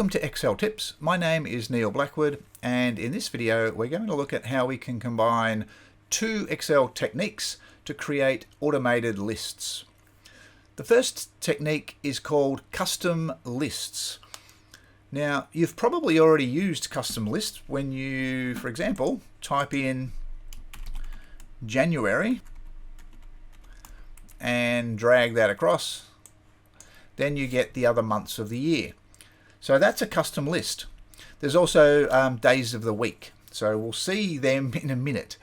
Welcome to Excel Tips. My name is Neale Blackwood, and in this video we're going to look at how we can combine two Excel techniques to create automated lists. The first technique is called custom lists. Now, you've probably already used custom lists when you, for example, type in January and drag that across. Then you get the other months of the year. So that's a custom list. There's also days of the week. So we'll see them in a minute.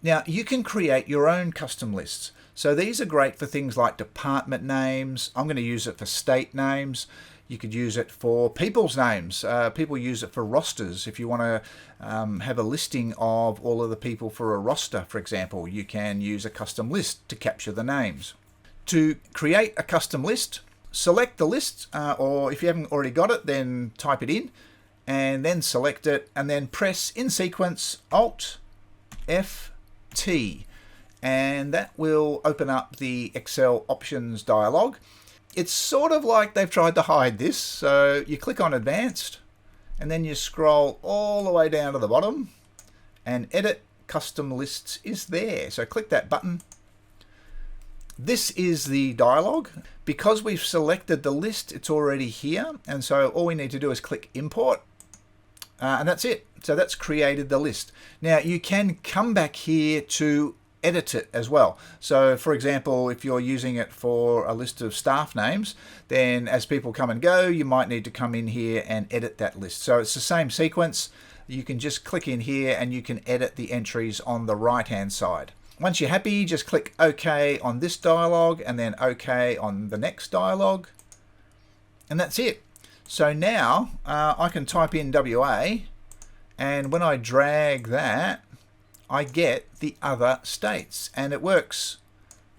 Now you can create your own custom lists. So these are great for things like department names. I'm going to use it for state names. You could use it for people's names. People use it for rosters. If you want to have a listing of all of the people for a roster, for example, you can use a custom list to capture the names. To create a custom list, select the list, or if you haven't already got it, then type it in and then select it and then press in sequence Alt F-T, and that will open up the Excel options dialog. It's sort of like they've tried to hide this, so you click on Advanced and then you scroll all the way down to the bottom and Edit Custom Lists is there. So click that button. This is the dialog. Because we've selected the list, it's already here, and so all we need to do is click Import, and that's it. So that's created the list. Now you can come back here to edit it as well. So for example, if you're using it for a list of staff names, then as people come and go, you might need to come in here and edit that list. So it's the same sequence. You can just click in here and you can edit the entries on the right hand side. Once you're happy, just click OK on this dialog and then OK on the next dialog, and that's it. So now I can type in WA, and when I drag that, I get the other states, and it works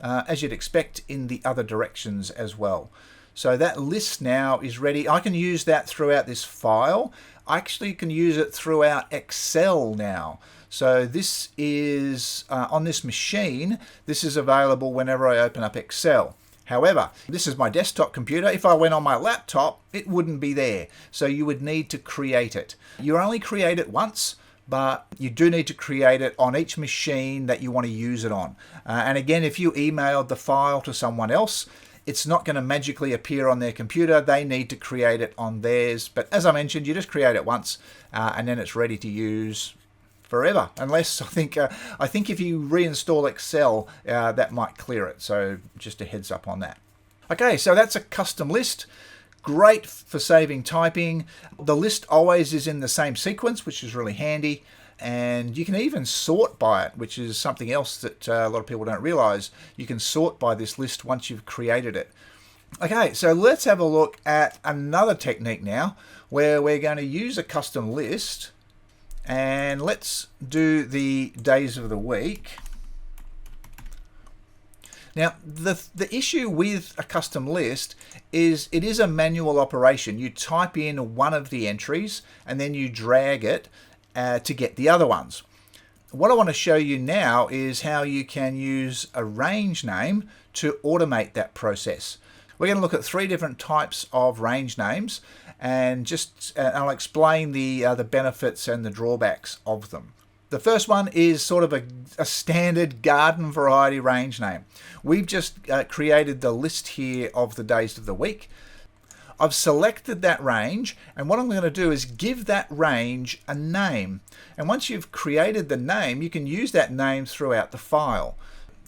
as you'd expect in the other directions as well. So that list now is ready. I can use that throughout this file. I actually can use it throughout Excel now. So this is on this machine, this is available whenever I open up Excel. However, this is my desktop computer. If I went on my laptop, it wouldn't be there. So you would need to create it. You only create it once, but you do need to create it on each machine that you want to use it on. And again, if you emailed the file to someone else, it's not going to magically appear on their computer. They need to create it on theirs. But as I mentioned, you just create it once and then it's ready to use forever. Unless I think if you reinstall Excel, that might clear it. So just a heads up on that. Okay, so that's a custom list. Great for saving typing. The list always is in the same sequence, which is really handy. And you can even sort by it, which is something else that a lot of people don't realize. You can sort by this list once you've created it. Okay, so let's have a look at another technique now where we're going to use a custom list, and let's do the days of the week. Now, the issue with a custom list is it is a manual operation. You type in one of the entries and then you drag it to get the other ones. What I want to show you now is how you can use a range name to automate that process. We're going to look at three different types of range names, and I'll explain the benefits and the drawbacks of them. The first one is sort of a standard garden variety range name. We've just created the list here of the days of the week. I've selected that range, and what I'm going to do is give that range a name. And once you've created the name, you can use that name throughout the file.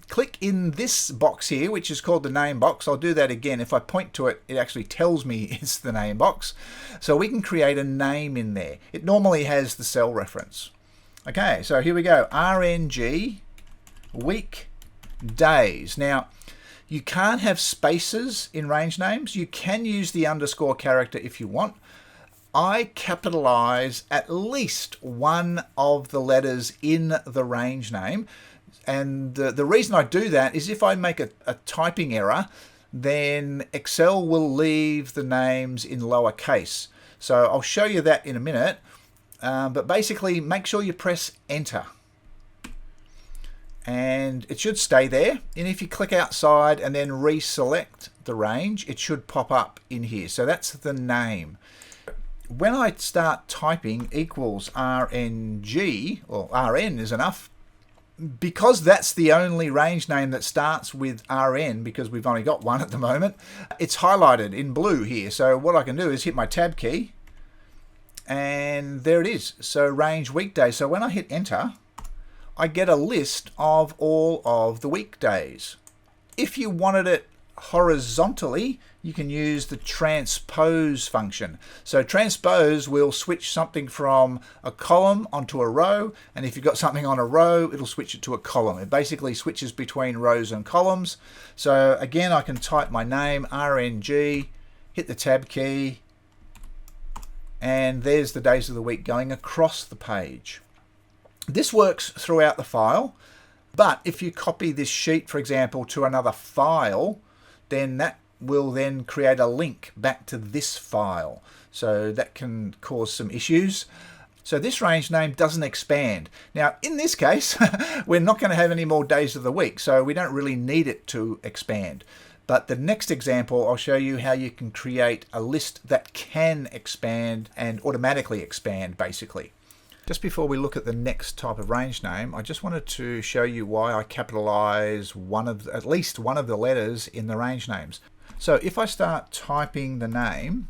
Click in this box here, which is called the name box. I'll do that again. If I point to it, it actually tells me it's the name box. So we can create a name in there. It normally has the cell reference. Okay, so here we go. RNG weekdays. Now, you can't have spaces in range names. You can use the underscore character if you want. I capitalize at least one of the letters in the range name. And the reason I do that is if I make a typing error, then Excel will leave the names in lowercase. So I'll show you that in a minute. But basically, make sure you press Enter. And it should stay there. And if you click outside and then reselect the range, it should pop up in here. So that's the name. When I start typing equals RNG, or RN is enough, because that's the only range name that starts with RN, because we've only got one at the moment, it's highlighted in blue here. So what I can do is hit my tab key, and there it is. So range weekdays. So when I hit enter, I get a list of all of the weekdays. If you wanted it horizontally, you can use the transpose function. So transpose will switch something from a column onto a row, and if you've got something on a row, it'll switch it to a column. It basically switches between rows and columns. So again, I can type my name, RNG, hit the tab key, and there's the days of the week going across the page. This works throughout the file, but if you copy this sheet, for example, to another file, then that will then create a link back to this file. So that can cause some issues. So this range name doesn't expand. Now, in this case, we're not going to have any more days of the week, so we don't really need it to expand. But the next example, I'll show you how you can create a list that can expand and automatically expand, basically. Just before we look at the next type of range name, I just wanted to show you why I capitalize at least one of the letters in the range names. So if I start typing the name,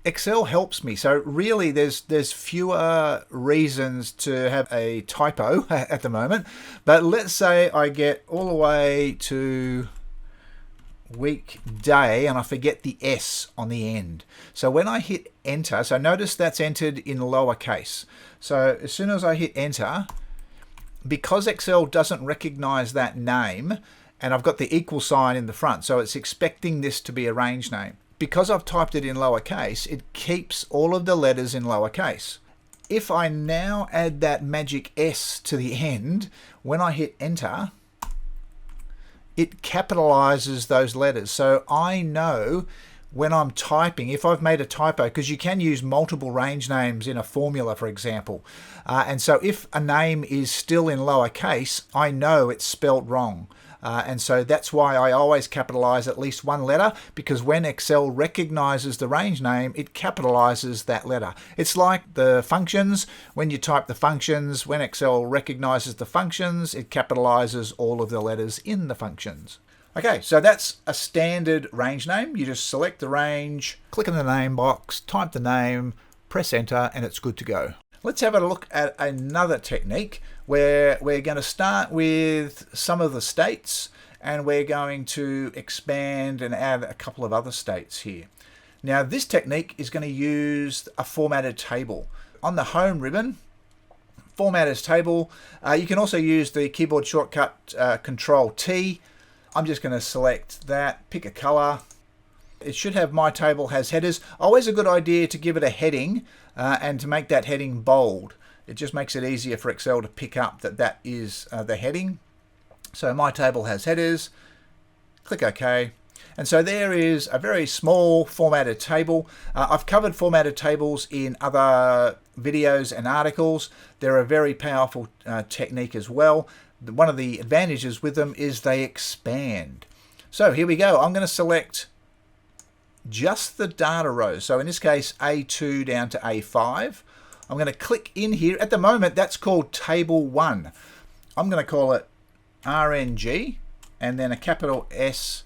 Excel helps me. So really there's fewer reasons to have a typo at the moment. But let's say I get all the way to weekday and I forget the S on the end. So when I hit enter, so notice that's entered in lowercase. So as soon as I hit enter, because Excel doesn't recognize that name, and I've got the equal sign in the front, so it's expecting this to be a range name. Because I've typed it in lowercase, it keeps all of the letters in lowercase. If I now add that magic S to the end, when I hit enter, it capitalizes those letters. So I know when I'm typing, if I've made a typo, because you can use multiple range names in a formula, for example. And so if a name is still in lowercase, I know it's spelled wrong. And so that's why I always capitalize at least one letter, because when Excel recognizes the range name, it capitalizes that letter. It's like the functions. When you type the functions, when Excel recognizes the functions, it capitalizes all of the letters in the functions. Okay, so that's a standard range name. You just select the range, click in the name box, type the name, press enter, and it's good to go. Let's have a look at another technique where we're going to start with some of the states and we're going to expand and add a couple of other states here. Now this technique is going to use a formatted table. On the home ribbon, format as table, you can also use the keyboard shortcut Control T. I'm just going to select that, pick a color. It should have my table has headers. Always a good idea to give it a heading and to make that heading bold. It just makes it easier for Excel to pick up that that is the heading. So my table has headers. Click OK. And so there is a very small formatted table. I've covered formatted tables in other videos and articles. They're a very powerful technique as well. One of the advantages with them is they expand. So here we go. I'm going to select just the data rows. So in this case, A2 down to A5. I'm going to click in here. At the moment, that's called Table 1. I'm going to call it RNG and then a capital S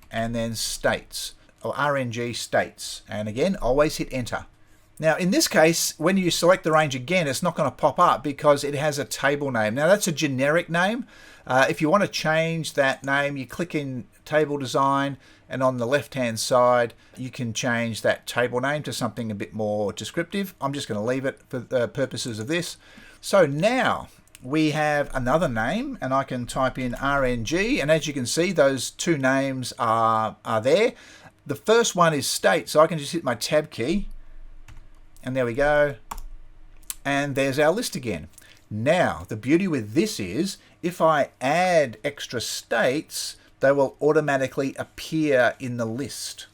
and then states, or RNG states. And again, always hit enter. Now in this case, when you select the range again, it's not going to pop up because it has a table name. Now that's a generic name. If you want to change that name, you click in table design, and on the left hand side you can change that table name to something a bit more descriptive. I'm just going to leave it for the purposes of this. So now we have another name, and I can type in RNG, and as you can see, those two names are there. The first one is state, so I can just hit my tab key, and there we go, and there's our list again. Now the beauty with this is if I add extra states, they will automatically appear in the list.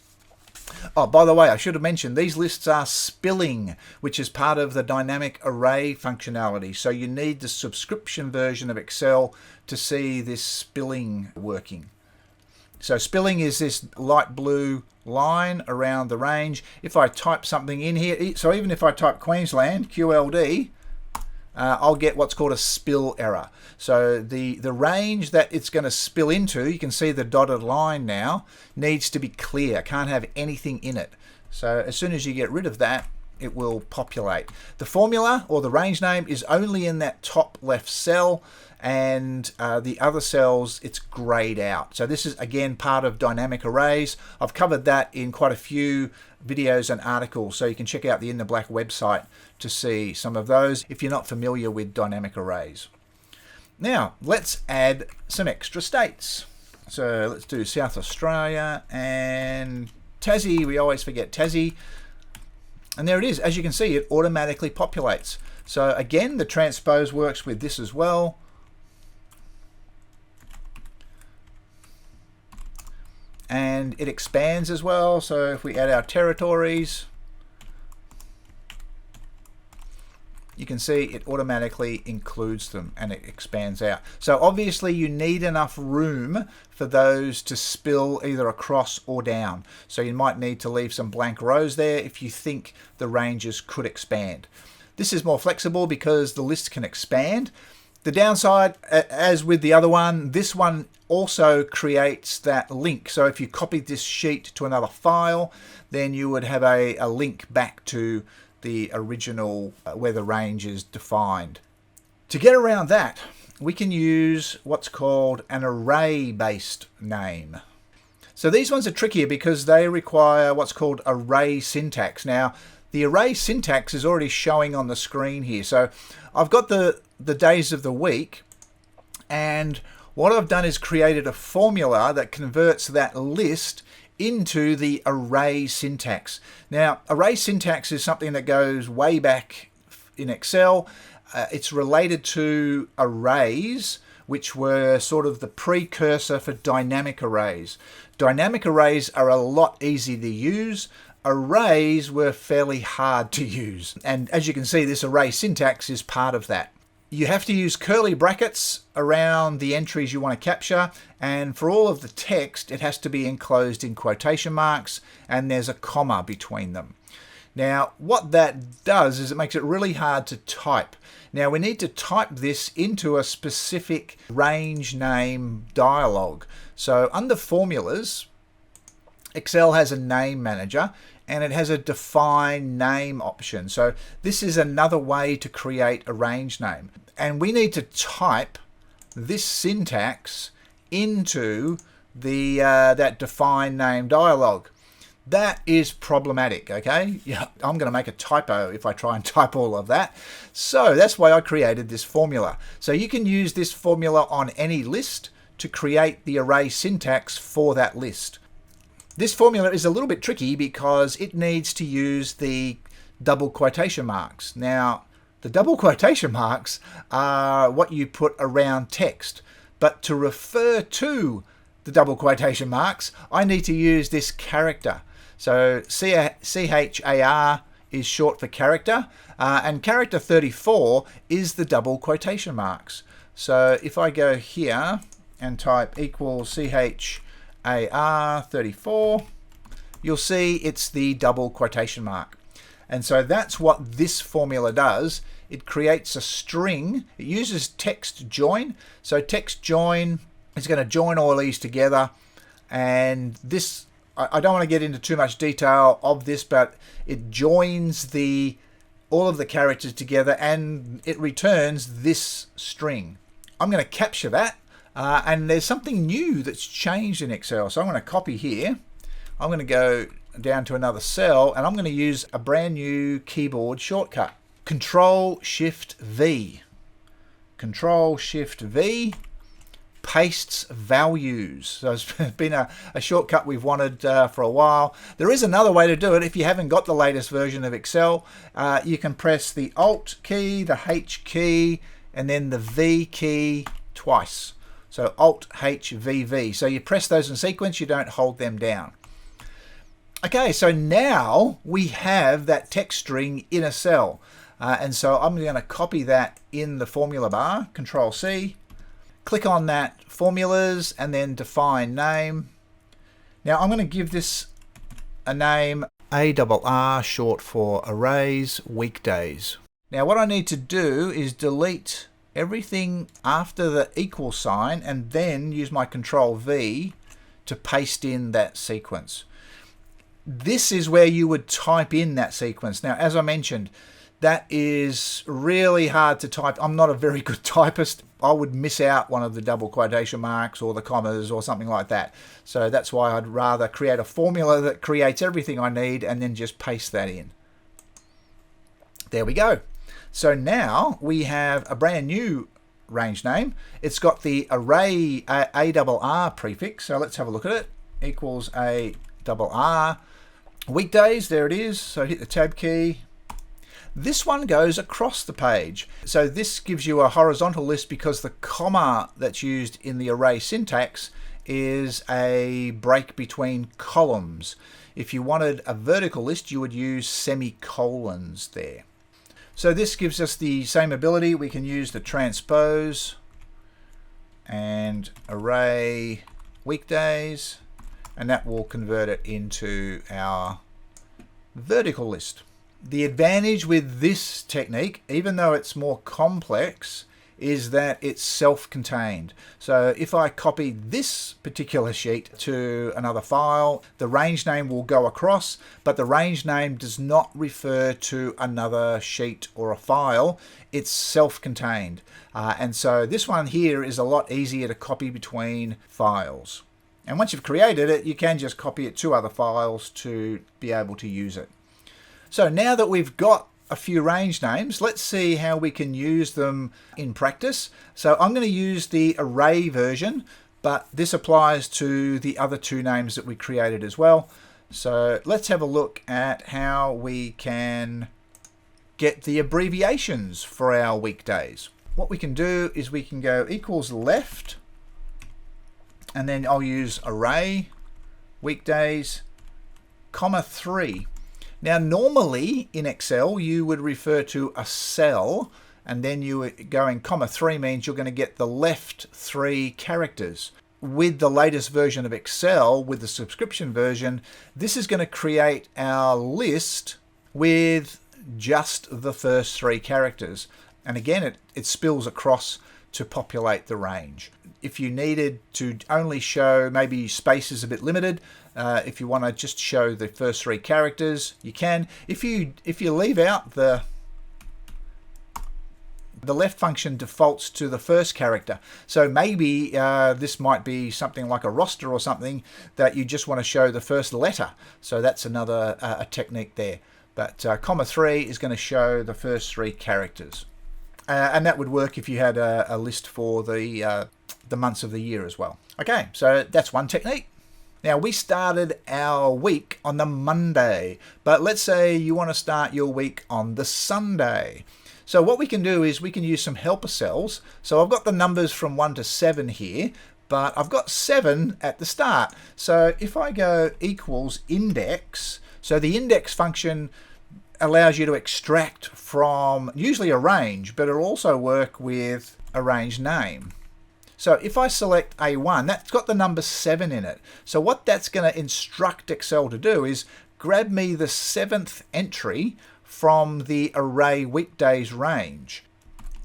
Oh, by the way, I should have mentioned these lists are spilling, which is part of the dynamic array functionality. So you need the subscription version of Excel to see this spilling working. So spilling is this light blue line around the range. If I type something in here, so even if I type Queensland, QLD, I'll get what's called a spill error. So the range that it's going to spill into, you can see the dotted line now, needs to be clear, can't have anything in it. So as soon as you get rid of that, it will populate. The formula or the range name is only in that top left cell, and the other cells it's grayed out. So this is again part of dynamic arrays. I've covered that in quite a few videos and articles, so you can check out the In the Black website to see some of those if you're not familiar with dynamic arrays. Now let's add some extra states. So let's do South Australia and Tassie. We always forget Tassie. And there it is. As you can see, it automatically populates. So again, the transpose works with this as well. And it expands as well. So if we add our territories, you can see it automatically includes them and it expands out. So obviously you need enough room for those to spill either across or down. So you might need to leave some blank rows there if you think the ranges could expand. This is more flexible because the list can expand. The downside, as with the other one, this one also creates that link. So if you copied this sheet to another file, then you would have a link back to the original where the range is defined. To get around that, we can use what's called an array-based name. So these ones are trickier because they require what's called array syntax. Now, the array syntax is already showing on the screen here. So I've got the days of the week, and what I've done is created a formula that converts that list into the array syntax. Now, array syntax is something that goes way back in Excel. It's related to arrays, which were sort of the precursor for dynamic arrays. Dynamic arrays are a lot easier to use. Arrays were fairly hard to use. And as you can see, this array syntax is part of that. You have to use curly brackets around the entries you want to capture, and for all of the text it has to be enclosed in quotation marks, and there's a comma between them. Now what that does is it makes it really hard to type. Now we need to type this into a specific range name dialog. So under formulas, Excel has a name manager and it has a define name option. So this is another way to create a range name. And we need to type this syntax into the that define name dialog. That is problematic, okay? Yeah, I'm going to make a typo if I try and type all of that. So that's why I created this formula. So you can use this formula on any list to create the array syntax for that list. This formula is a little bit tricky because it needs to use the double quotation marks. Now, the double quotation marks are what you put around text, but to refer to the double quotation marks, I need to use this character. So CHAR is short for character, and character 34 is the double quotation marks. So if I go here and type equals CHAR 34, you'll see it's the double quotation mark. And so that's what this formula does. It creates a string. It uses text join. So text join is going to join all these together. And this, I don't want to get into too much detail of this, but it joins all of the characters together and it returns this string. I'm going to capture that. And there's something new that's changed in Excel. So I'm going to copy here. I'm going to go down to another cell and I'm going to use a brand new keyboard shortcut. Control-Shift-V. Control-Shift-V pastes values. So it's been a shortcut we've wanted for a while. There is another way to do it. If you haven't got the latest version of Excel, you can press the Alt key, the H key, and then the V key twice. So Alt H V V. So you press those in sequence, you don't hold them down. Okay, so now we have that text string in a cell. And so I'm going to copy that in the formula bar, Control C, click on that formulas and then define name. Now I'm going to give this a name, ARR, short for arrays, weekdays. Now what I need to do is delete everything after the equal sign and then use my Control V to paste in that sequence. This is where you would type in that sequence. Now, as I mentioned, that is really hard to type. I'm not a very good typist. I would miss out one of the double quotation marks or the commas or something like that. So that's why I'd rather create a formula that creates everything I need and then just paste that in. There we go. So now we have a brand new range name. It's got the array ARR prefix. So let's have a look at it. Equals ARR. Weekdays, there it is. So hit the tab key. This one goes across the page. So this gives you a horizontal list because the comma that's used in the array syntax is a break between columns. If you wanted a vertical list, you would use semicolons there. So this gives us the same ability. We can use the transpose and array weekdays, and that will convert it into our vertical list. The advantage with this technique, even though it's more complex, is that it's self-contained. So if I copy this particular sheet to another file, the range name will go across, but the range name does not refer to another sheet or a file. It's self-contained. And so this one here is a lot easier to copy between files. And once you've created it, you can just copy it to other files to be able to use it. So now that we've got a few range names, let's see how we can use them in practice. So I'm going to use the array version, but this applies to the other two names that we created as well. So let's have a look at how we can get the abbreviations for our weekdays. What we can do is we can go equals left, and then I'll use array weekdays, comma 3. Now normally in Excel you would refer to a cell, and then you going comma 3 means you're going to get the left 3 characters. With the latest version of Excel, with the subscription version, this is going to create our list with just the first 3 characters. And again, it spills across to populate the range. If you needed to only show, maybe space is a bit limited, if you want to just show the first 3 characters, you can. If you leave out the left function defaults to the first character. So maybe this might be something like a roster or something that you just want to show the first letter. So that's another a technique there. But comma 3 is going to show the first 3 characters. And that would work if you had a list for the months of the year as well. Okay, so that's one technique. Now we started our week on the Monday, but let's say you want to start your week on the Sunday. So what we can do is we can use some helper cells. So I've got the numbers from 1 to 7 here, but I've got 7 at the start. So if I go equals index, so the index function allows you to extract from usually a range, but it'll also work with a range name. So if I select A1, that's got the number 7 in it. So what that's going to instruct Excel to do is grab me the 7th entry from the array weekdays range.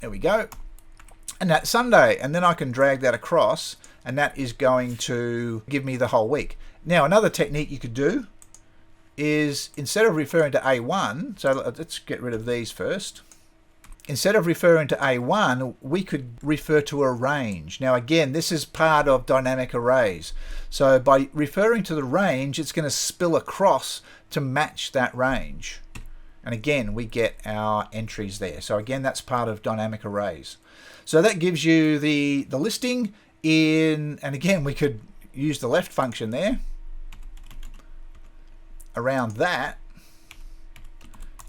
There we go. And that's Sunday. And then I can drag that across, and that is going to give me the whole week. Now, another technique you could do is instead of referring to A1, so let's get rid of these first. Instead of referring to A1, we could refer to a range. Now again, this is part of dynamic arrays. So by referring to the range, it's going to spill across to match that range. And again, we get our entries there. So again, that's part of dynamic arrays. So that gives you the listing in, and again, we could use the left function there around that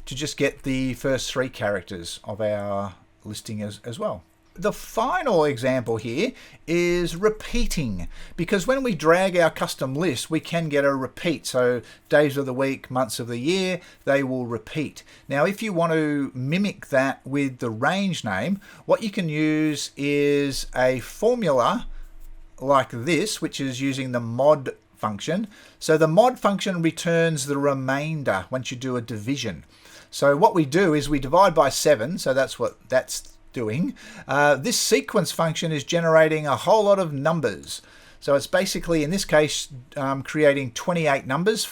to just get the first 3 characters of our listing as well. The final example here is repeating, because when we drag our custom list, we can get a repeat. So days of the week, months of the year, they will repeat. Now, if you want to mimic that with the range name, what you can use is a formula like this, which is using the mod function. So the mod function returns the remainder once you do a division. So what we do is we divide by 7, so that's what that's doing. This sequence function is generating a whole lot of numbers. So it's basically, in this case, creating 28 numbers,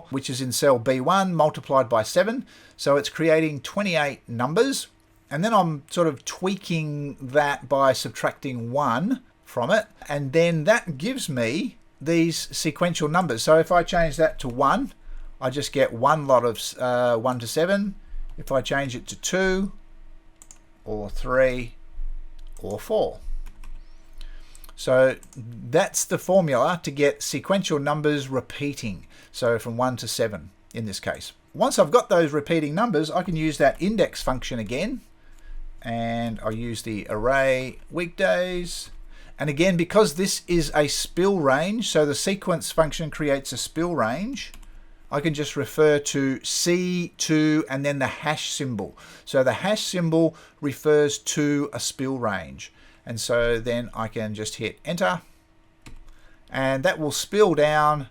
which is in cell B1, multiplied by 7. So it's creating 28 numbers. And then I'm sort of tweaking that by subtracting 1 from it. And then that gives me these sequential numbers. So if I change that to 1, I just get one lot of 1 to 7. If I change it to 2, or 3, or 4. So that's the formula to get sequential numbers repeating. So from 1 to 7 in this case. Once I've got those repeating numbers, I can use that index function again. And I'll use the array weekdays. And again, because this is a spill range, so the sequence function creates a spill range, I can just refer to C2 and then the hash symbol. So the hash symbol refers to a spill range. And so then I can just hit enter. And that will spill down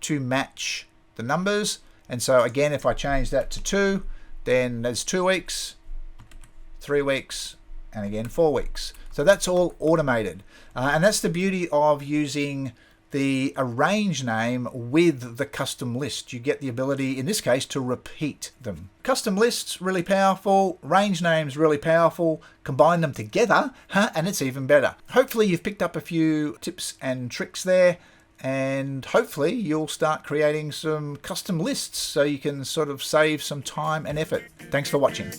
to match the numbers. And so again, if I change that to 2, then there's 2 weeks, 3 weeks, and again 4 weeks. So that's all automated. And that's the beauty of using the arrange name with the custom list. You get the ability, in this case, to repeat them. Custom lists, really powerful. Range names, really powerful. Combine them together, and it's even better. Hopefully you've picked up a few tips and tricks there, and hopefully you'll start creating some custom lists so you can sort of save some time and effort. Thanks for watching.